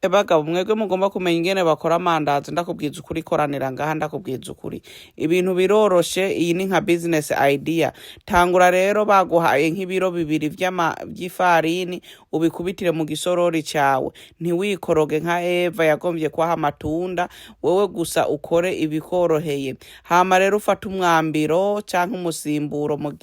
Bagabo mwebwe mugomba kumenya ingene bakora amandazi ndakubwiza ukuri koranira ngaha ndakubwiza ukuri ibintu biroroshe iyi ni nka business idea tangura rero baguhaye nk'ibiro 2 by'ifarini ubikubitire mu gisorori cyawe ntiwikoroge nka Eva yagombye kwaha amatunda wewe gusa ukore ibikoroheye hama rero ufata umwambiro canke umusimburo mu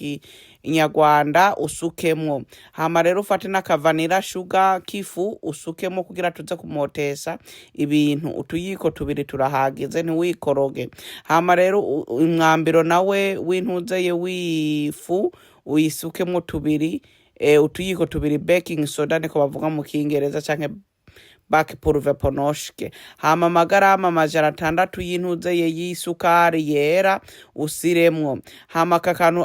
Inyarwanda usukemwo hama rero ufate n'akavanira sugar kifu usukemwo kugira tuze kumotesa ibintu utuyiko 2 turahagize ntiwikoroge hama rero umwambiro nawe w'intuzeye w'ifu uyisukemwo 2 utuyiko 2 baking soda niko bavuga mu Kingereza canke baki pulve ponoshke hama amagarama 600 y'intuzeye y'isukari yera usiremwo hama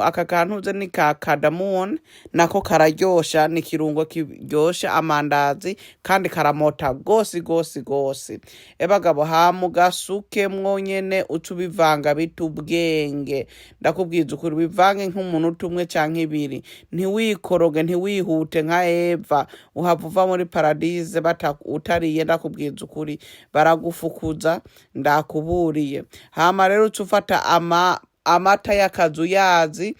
akakantuze ni ka cardamom nako kararyosha ni kirungo kiryosha amandazi kandi karamota gose bagabo hama ugasukemwo nyene ucubivanga bitubwenge ndakubwiza ukuri bivange nk'umuntu tumwe canke 2 ntiwikoroge ntiwihute nka Eva uhavuva muri paradise utariye ndakubwiza ukuri baragufukuza ndakuburiye hama rero ucufata amata y'akazuyazi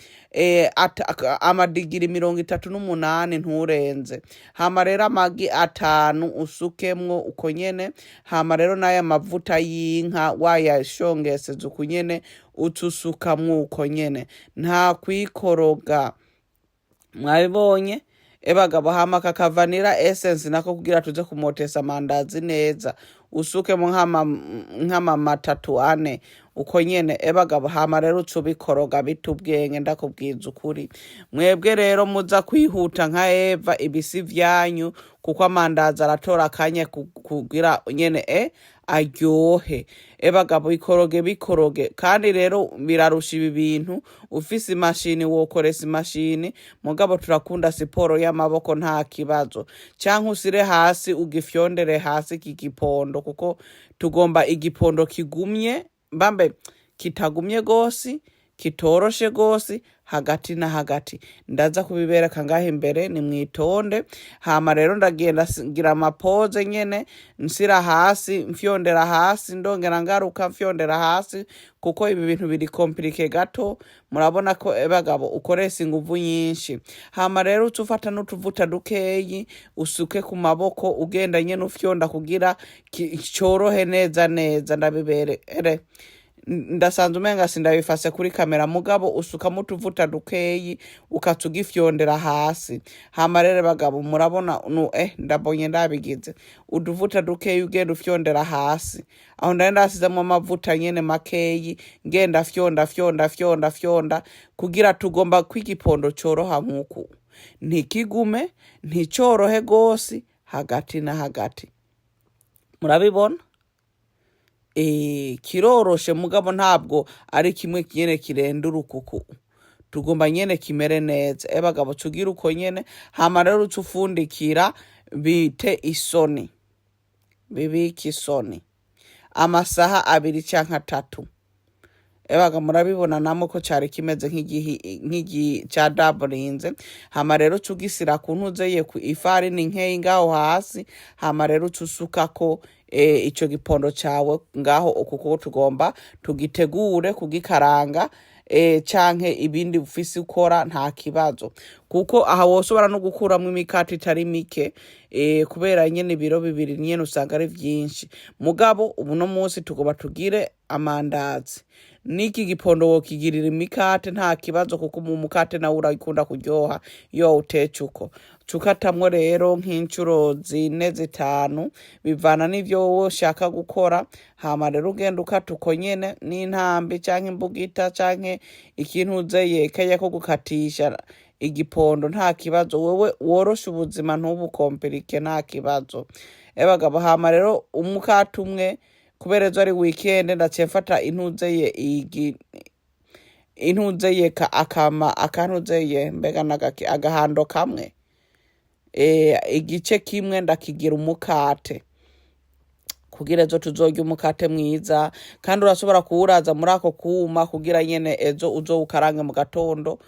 amadigiri 38 nturenze hama rero amagi 5 usukemwo uko nyene hama rero n'aya mavuta y'inka wayashongeseze uko nyene utusukamwo uko nyene nta kwikoroga mwabibonye bagabo hama kakavanira essence nako kugira tuze kumotesa amandazi neza usukemo nk'ama 3-4 uko nyene bagabo hama rero ucubikoroga bitubwenge ndakubwiza ukuri mwebwe rero muza kwihuta nka Eva ibisi vyanyu kuko amandazi aratora akanya kugira nyene aryohe bagabo bikoroge kandi rero birarusha ibi bintu ufise imashini wokoresa imashini mugabo turakunda siporo y'amaboko nta kibazo canke usire hasi ugifyondere hasi kigipondo kuko tugomba igipondo kigumye mbambe kitagumye gosi kitoroshe gosi hagati na hagati ndaza kubibereka ngahe imbere ni mwitonde hama rero ndagenda ngira amapoze nyene nsira hasi mfyondera hasi ndongera ngaruka mfyondera hasi kuko ibi bintu biri compliqué gato murabona ko bagabo ukoresa inguvu nyinshi hama rero ucufata n'utuvuta dukeyi usuke ku maboko ugenda nyene ufyonda kugira cyorohe neza ndabibere ndasanzwe umenga sindabifase kuri kamera mugabo usukamo utuvuta dukeyi ukatugifyondera hasi hama rero bagabo murabona ndabonye ndabigize uduvuta dukeyi ugenda ufyondera hasi aho ndenda asizemo amavuta nyene makeyi ngenda fyonda kugira tugomba kwigipondo cyoroha nkuku ntikigume nticorohe gosi hagati na hagati murabibona kiroroshe mugabo ntabwo ari kimwe nyene kirenda urukuku tugomba nyene kimere neza bagabo tugira uko nyene hama rero ucufundikira bite isoni bibiki isoni amasaha 2 canke 3 bagabo murabibona namwe ko cari kimeze nk'igi ca daburinze hama rero tugisira kuntuzeye ku ifarini nkeyi ngaho hasi hama rero tusukako ico gipondo cawe ngaho ukuko tugomba tugitegure kugikaranga canke ibindi ufisi ukora nta kibazo kuko aha wosobora no gukuramwe imikati itari mike kubera nyene ibiro 2 nyene usanga ari vyinshi mugabo ubu no munsi tugoba tugire amandazi niki gipondo wokigirira imikate nta kibazo kuko mu mukate nawe urayikunda kuryoha yo utece uko cukatamwo rero nk'incuro 4-5 bivana n'ivyo wowe ushaka gukora hama rero ugenda ukatuko nyene n'intambi canke imbugita canke ikintu uzeye kaya ko gukatisha igipondo nta kibazo wewe worosha ubuzima ntubukomplike nta kibazo bagabo hama rero umukate umwe kubera ejo ari weekend ndacemfata intuzeye akantuzeye mbega nagaki agahando kamwe igice kimwe ndakigira umukate kugira ejo tuzorya umukate mwiza kandi urashobora kuwuraza muri ako kuma kugira nyene ejo uzowukarange mu gatondo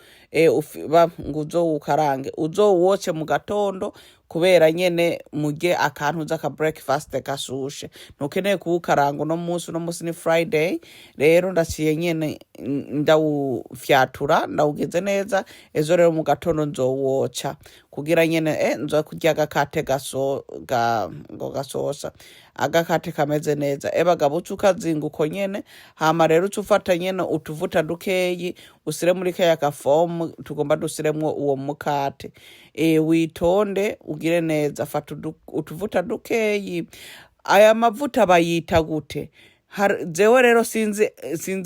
ngo uzowukarange uzowoce mu gatondo kubera nyene murye akantu z'aka breakfast gashushe. Ntukeneye kuwukaranga uno munsi ni Friday, rero ndaciye nyene ndawufyatura ndawugeze neza, ejo rero mu gatondo nzowoca kugira nyene nzo kurya agakate gasosa, agakate kameze neza. Bagabo uca ukazinga uko nyene, hama rero uca ufata nyene utuvuta dukeyi usire muri kaya gafomu tugomba dusiremwo uwo mukate. Witonde ugire neza, fata utuvuta dukeyi. Aya mavuta bayita gute? Jewe rero sinzi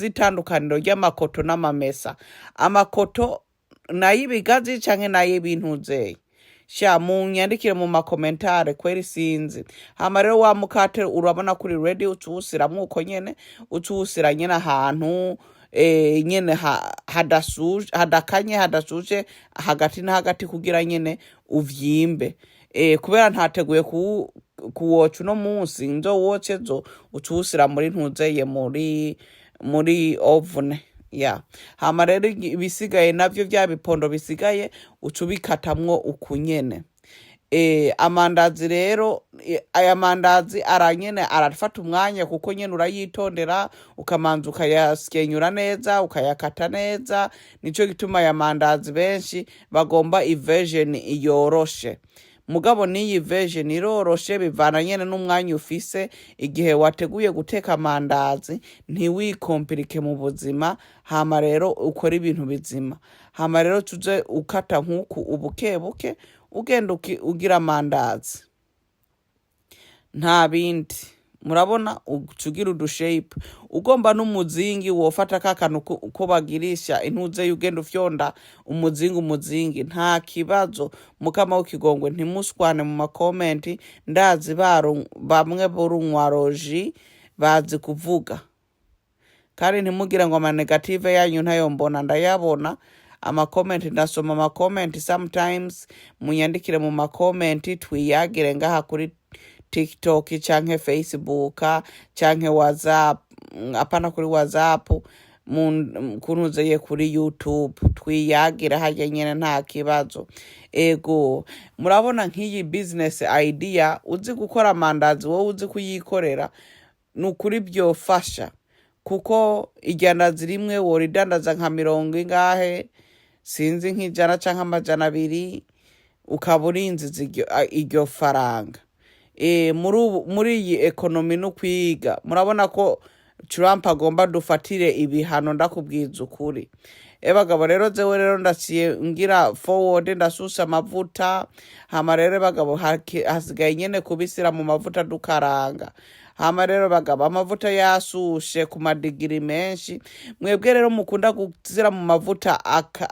itandukaniro ry'amakoto n'amamesa. Amakoto nayibigazi canke nayibintuzeye, sha munyandikire mu makomentare kweri sinzi. Hama rero wa mukate urabona kuri ready, ucuwusiramwo uko nyene, ucuwusira nyene ahantu nyene hadakanye hadashushe hagati na hagati kugira nyene uvyimbe. Kubera ntateguye kuwoca uno munsi, nzowoce zo ucuwusira muri ntuzeye muri oven. Hama rero ibisigaye navyo vya bipondo bisigaye uca ubikatamwo uku nyene. Amandazi rero, aya mandazi aranyene arafata umwanya kuko nyene urayitondera, ukamanza ukayaskenyura neza, ukayakata neza. Nico gituma aya mandazi benshi bagomba version yoroshe. Mugabo niyi version iroroshe, bivana nyene n'umwanya ufise. Igihe wateguye guteka amandazi ntiwikompirike mu buzima, hama rero ukora ibintu bizima. Hama rero tuze ukata nkuku ubukebuke, ugenda ugira amandazi nta bindi. Murabona ucugira udushape. Ugomba n'umuzingi wofata kakanu uko bagirisha intuze, ugenda ufyonda umuzingi nta kibazo. Mukama w'ikigongwe ntimuswane mu makomenti, ndazi bamwe burunywa roji bazi kuvuga, kandi ntimugira ngo ama negative yanyu ntayo mbona, ndayabona. Amakomenti ndasoma amakomenti sometimes, munyandikire mu makomenti twiyagire ngaha kuri TikTok canke Facebook canke WhatsApp, apana kuri WhatsApp, kunuzeye kuri YouTube, twiyagira haje nyene nta kibazo. Murabona nk'iyi business idea, uzi gukora amandazi wowe uzi kuyikorera, nukuri byofasha kuko iryandazi rimwe woridandaza nka mirongo ingahe, sinzi nk'ijana canke amajana 200, ukaba urinziza iryo faranga. Muri iyi ekonomi no kwiga, murabona ko Trump agomba dufatire ibihano, ndakubwiza ukuri. Bagabo rero jewe rero ndaciye ngira forward, ndasusa amavuta. Hama rero bagabo hasigaye nyene kubisira mu mavuta dukaranga. Hama rero bagabo amavuta yasushe ku madigiri menshi. Mwebwe rero mukunda gusira mu mavuta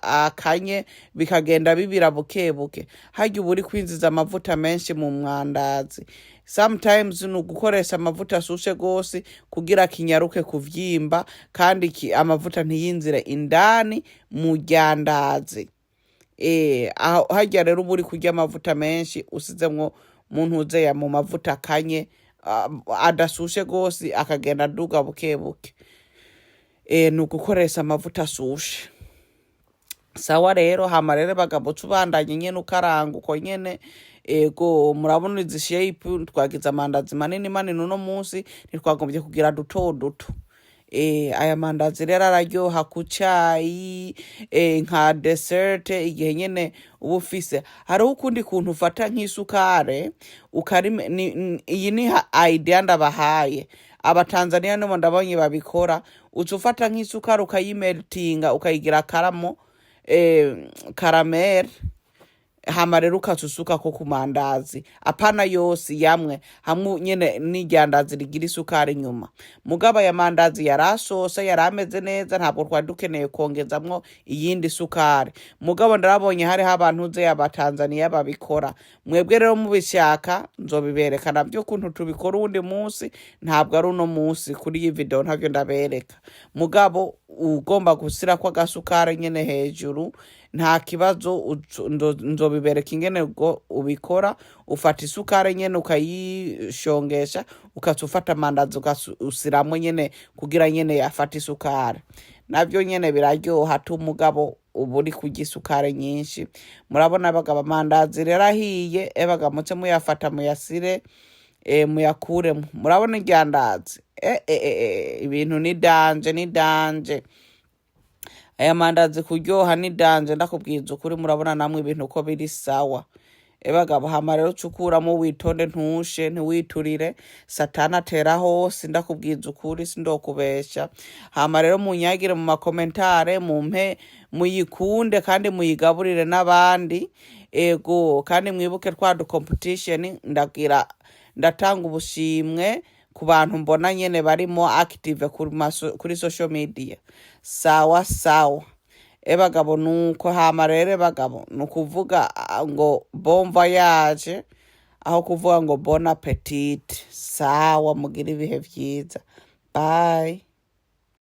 akanye bikagenda bibira bukebuke, hajya uburi kwinjiza amavuta menshi mu mwandazi. Sometimes nugukoresha amavuta asushe gose kugira kinyaruke kuvyimba, kandi amavuta ntiyinzire indani mu ryandazi. Hajya rero uburi kurya amavuta menshi usizemwo mu ntuze mu mavuta akanye adasushe gose akagenda duga bukebuke. Nugukoresha amavuta asushe. Sawa rero, hama rero bagabo tubandanye nyene ukaranga uko nyene. Murabona izi shape twagize amandazi manini uno munsi, ntitwagombye kugira duto. Aya mandazi rero araryoha ku cayi, nka dessert, igihe nyene uba ufise. Hariho ukundi kuntu ufata nk'isukare iyi ni idea ndabahaye. Abatanzania nibo ndabonye babikora. Uca ufata nk'isukare ukayimeltinga ukayigira caramel, hama rero ukasusuka ko ku mandazi, apana yose yamwe, hamwe nyene n'iryandazi rigira isukari nyuma. Mugaba ya mandazi yarasosa, yarameze neza, ntabwo twari dukeneye kongezamwo iyindi sukari. Mugabo ndarabonye hariho abantu uze y'Abatanzania babikora. Mwebwe rero mubishaka nzobibereka navyo kuntu tubikora uwundi munsi, ntabwo ari uno munsi kuri iyi video ntavyo ndabereka. Mugabo ugomba gusira kwa gasukari nyene hejuru, nta kibazo, nzobibereka ingene ubwo ubikora. Ufata isukari nyene ukayishongesha, ukazufata amandazi ukasusiramwo nyene kugira nyene yafata isukari. Navyo nyene biraryoha tu mugabo uba uri kurya isukari nyinshi. Murabona bagabo amandazi rero ahiye, bagabo muce muyafata muyasire muyakuremo. Murabona iryandazi ibintu ni danje. Aya mandazi kuryoha ni danje ndakubwiza ukuri. Murabona namwe ibintu uko biri sawa. Bagabo hama rero cukuramo witonde ntushe ntiwiturire, satana atera hose ndakubwiza ukuri sindokubesha. Hama rero munyagire mu makomentare mumpe muyikunde kandi muyigaburire n'abandi. Ego kandi mwibuke twa competition ndatanga ubushimwe ku bantu mbona nyene barimo active kuri social media. Sawa. Bagabo nuko hama rero bagabo nukuvuga ngo bon voyage aho kuvuga ngo bon appetit. Sawa, mugira ibihe vyiza. Bye.